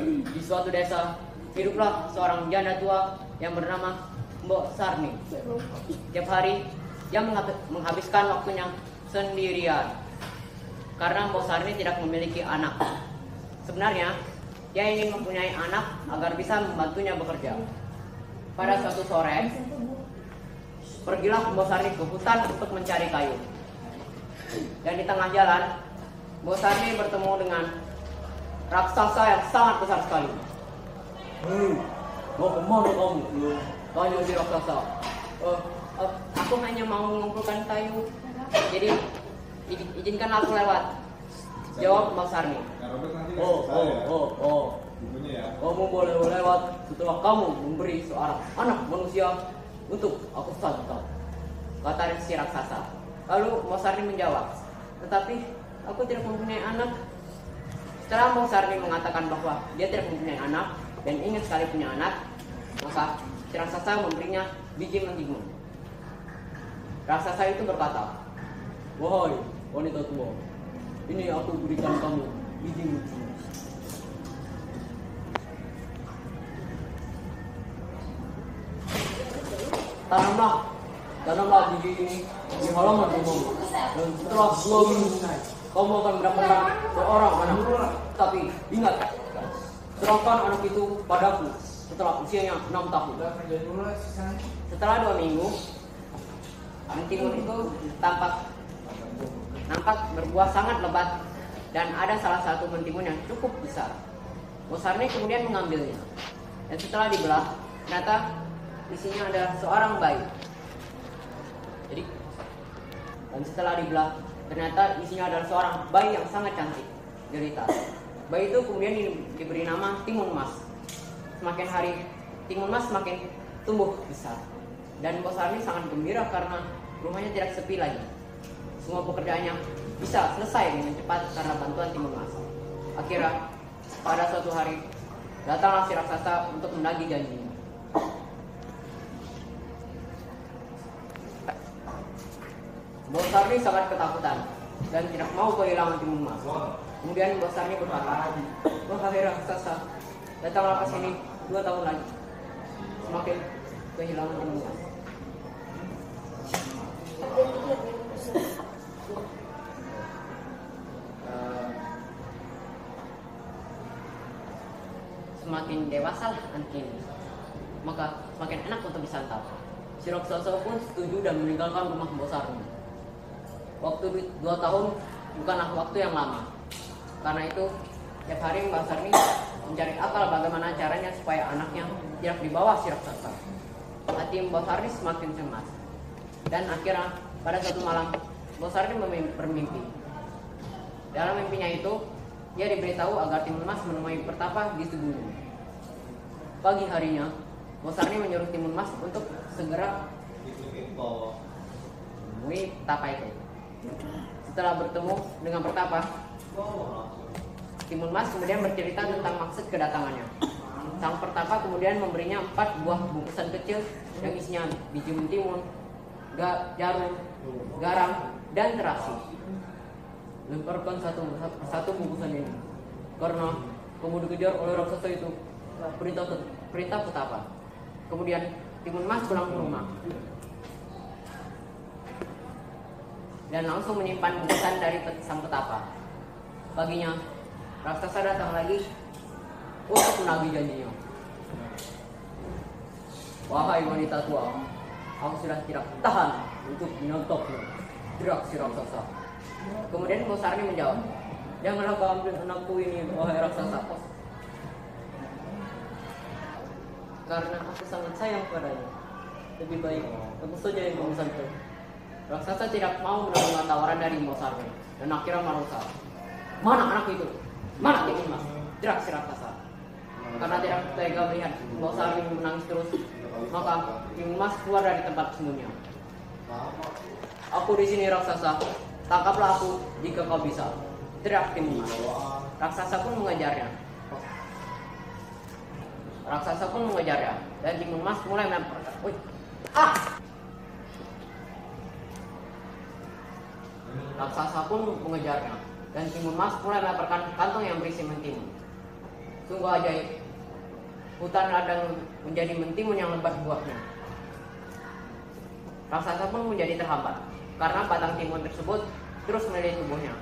Di suatu desa, hiduplah seorang janda tua yang bernama Mbok Sarni. Tiap hari, dia menghabiskan waktunya sendirian. Karena Mbok Sarni tidak memiliki anak. Sebenarnya, dia ingin mempunyai anak agar bisa membantunya bekerja. Pada suatu sore, pergilah Mbok Sarni ke hutan untuk mencari kayu. Dan di tengah jalan, Mbok Sarni bertemu dengan raksasa yang sangat besar sekali. Hei, mau kemana kamu? Tanya si raksasa. Aku hanya mau mengumpulkan kayu. Jadi izinkan aku lewat. Jawab Mbok Sarni. Kamu boleh lewat setelah kamu memberi seorang anak manusia untuk aku santap, kata si raksasa. Lalu Mbok Sarni menjawab, tetapi aku tidak mempunyai anak. Setelah Mbok Sarni mengatakan bahwa dia tidak mempunyai anak dan ingin sekali punya anak, maka si raksasa memberinya biji mentimun. Raksasa itu berkata, "Wahai wanita tua, ini aku berikan kamu biji mentimun. Tanamlah biji ini di halaman rumahmu. Dan setelah 2 minggu, kamu akan mendapatkan seorang anak. Tapi ingat, serahkan anak itu padaku setelah usianya 6 tahun. Setelah 2 minggu, mentimun itu nampak berbuah sangat lebat dan ada salah satu mentimun yang cukup besar. Mbok Sarni kemudian mengambilnya. Dan setelah dibelah, ternyata isinya adalah seorang bayi. Dan setelah dibelah, ternyata isinya adalah seorang bayi yang sangat cantik, jelita. Bayi itu kemudian diberi nama Timun Mas. Semakin hari, Timun Mas semakin tumbuh besar. Dan Mbok Sarni sangat gembira karena rumahnya tidak sepi lagi. Semua pekerjaannya bisa selesai dengan cepat karena bantuan Timun Mas. Akhirnya, pada suatu hari, datanglah si raksasa untuk menagih janjinya. Mbok Sarni sangat ketakutan dan tidak mau kehilangan Timun Mas. Kemudian Mbok Sarni berkata, "Wahai raksasa, datanglah ke sini 2 tahun lagi." Semakin kehilangan Timun Mas. Semakin dewasa anak ini, maka semakin enak untuk disantap. Si raksasa pun setuju dan meninggalkan rumah Mbok Sarni. Waktu 2 tahun bukanlah waktu yang lama. Karena itu, tiap hari Mbok Sarni mencari akal bagaimana caranya supaya anaknya tidak dibawa si raksasa. Hati Mbok Sarni semakin cemas. Dan akhirnya, pada suatu malam, Mbok Sarni bermimpi. Dalam mimpinya itu, dia diberitahu agar Timun Mas menemui pertapa di tubuhnya. Pagi harinya, Mbok Sarni menyuruh Timun Mas untuk segera menemui pertapa itu. Setelah bertemu dengan pertapa, Timun Mas kemudian bercerita tentang maksud kedatangannya. Sang pertapa kemudian memberinya 4 buah bungkusan kecil yang isinya biji mentimun, jarum, garam, dan terasi. Lemparkan satu bungkusan ini, karena kamu dikejar oleh raksasa itu. Perintah petapa. Kemudian Timun Mas pulang ke rumah dan langsung menyimpan bungkusan dari sang petapa. Paginya, raksasa datang lagi untuk menagih janjinya. "Wahai wanita tua, aku sudah tidak tahan untuk menontonmu," teriak si raksasa. Kemudian Mbok Sarni menjawab, "Janganlah kau ambil anakku ini, wahai raksasa. Karena aku sangat sayang padanya. Lebih baik aku saja yang kamu santai." Raksasa tidak mau menerima tawaran dari Mbok Sarni dan akhirnya marah. "Mana anak itu? Mana Timun Mas?" teriak si raksasa. Karena tidak tega melihat Mbok Sarni menangis terus, maka Timun Mas keluar dari tempat sembunyinya. "Aku di sini raksasa, tangkaplah aku jika kau bisa," teriak Timun Mas. Raksasa pun mengejarnya. Dan Timun Mas mulai melemparkan. Raksasa pun mengejarnya dan Timun Mas mulai melemparkan kantong yang berisi mentimun. Sungguh ajaib. Hutan ladang menjadi mentimun yang lebat buahnya. Raksasa pun menjadi terhambat karena batang timun tersebut terus melilit tubuhnya.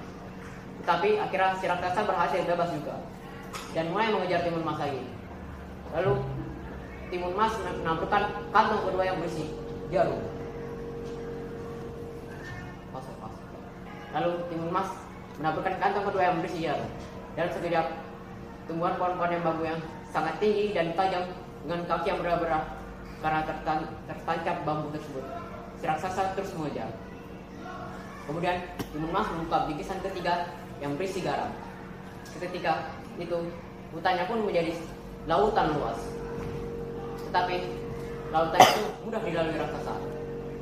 Tetapi akhirnya si raksasa berhasil bebas juga dan mulai mengejar timun mas lagi. Lalu timun mas menaburkan kantong kedua yang berisi jarum. Lalu timun mas menaburkan kantong kedua yang berisi jarum. Dan sekejap tumbuhan pohon-pohon yang bagu yang sangat tinggi dan tajam dengan kaki yang berdarah karena tertancap bambu tersebut. Si raksasa terus mengejar. Kemudian timun mas membuka bikisan ketiga yang berisi garam. Seketika itu hutannya pun menjadi lautan luas. Tetapi lautan itu mudah dilalui raksasa.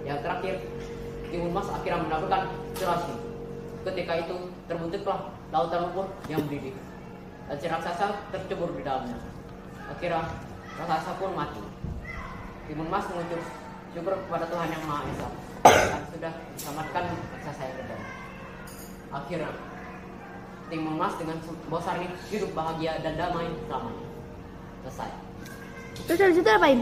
Yang terakhir, timun mas akhirnya menaburkan celasi. Ketika itu terbentuklah lautan lumpur yang mendidih. Dan si raksasa tercebur di dalamnya. Akhirnya raksasa pun mati. Timun mas mengucap syukur kepada Tuhan Yang Maha Esa dan sudah diselamatkan raksasa yang kedua. Akhirnya timun mas dengan bosar ini hidup bahagia dan damai selamanya. Selesai. Terus habis itu apain?